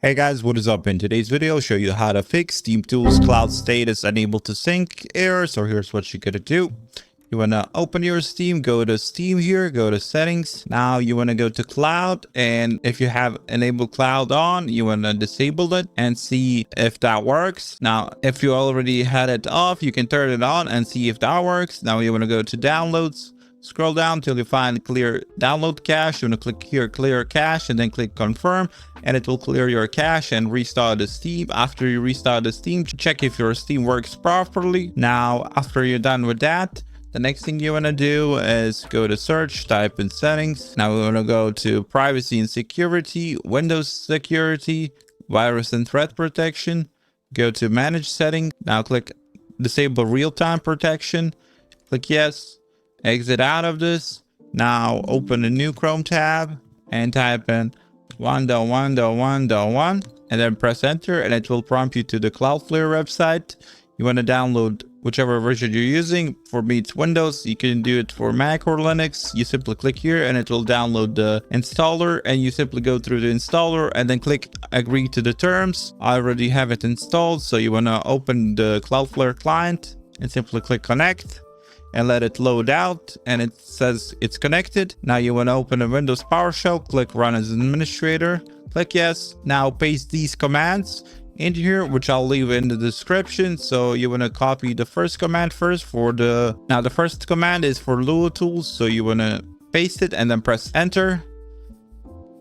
Hey guys, what is up? In today's video, I'll show you how to fix TeamTools Cloud Status Unable to Sync error. So here's what you're gonna do. You wanna open your Steam, go to Steam here, go to settings. Now you wanna go to cloud, and if you have enabled cloud on, you wanna disable it and see if that works. Now, if you already had it off, you can turn it on and see if that works. Now you wanna go to downloads. Scroll down till you find clear download cache. You want to click here, clear cache, and then click confirm, and it will clear your cache and restart the Steam. After you restart the Steam, check if your Steam works properly. Now, after you're done with that, the next thing you want to do is go to search, type in settings. Now we want to go to privacy and security, Windows security, virus and threat protection. Go to manage setting. Now click disable real-time protection. Click yes. Exit out of this. Now open a new Chrome tab and type in 1.1.1.1 and then press enter, and it will prompt you to the Cloudflare website. You want to download whichever version you're using. For me, it's Windows. You can do it for Mac or Linux. You simply click here and it will download the installer, and you simply go through the installer and then click agree to the terms. I already have it installed, so you want to open the Cloudflare client and simply click connect and let it load out, and it says it's connected. Now you want to open a Windows PowerShell, click run as administrator, click yes. Now paste these commands into here, which I'll leave in the description. So you want to copy the first command first for the first command is for Lua tools, so you want to paste it and then press enter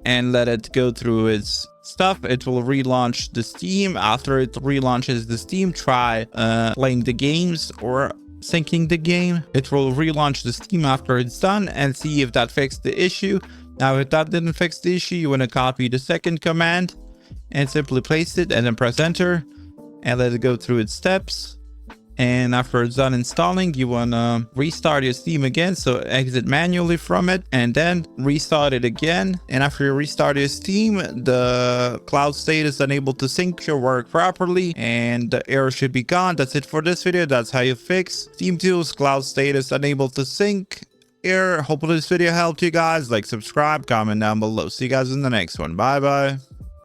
and let it go through its stuff. It will relaunch the Steam. After it relaunches the Steam, try playing the games or syncing the game. It will relaunch the Steam after it's done and see if that fixed the issue. Now if that didn't fix the issue, you want to copy the second command and simply paste it and then press enter and let it go through its steps. And after it's done installing, you want to restart your Steam again. So exit manually from it and then restart it again. And after you restart your Steam, the cloud status unable to sync should work properly and the error should be gone. That's it for this video. That's how you fix TeamTools Cloud Status Unable to Sync error. Hopefully this video helped you guys. Like, subscribe, comment down below. See you guys in the next one. Bye bye.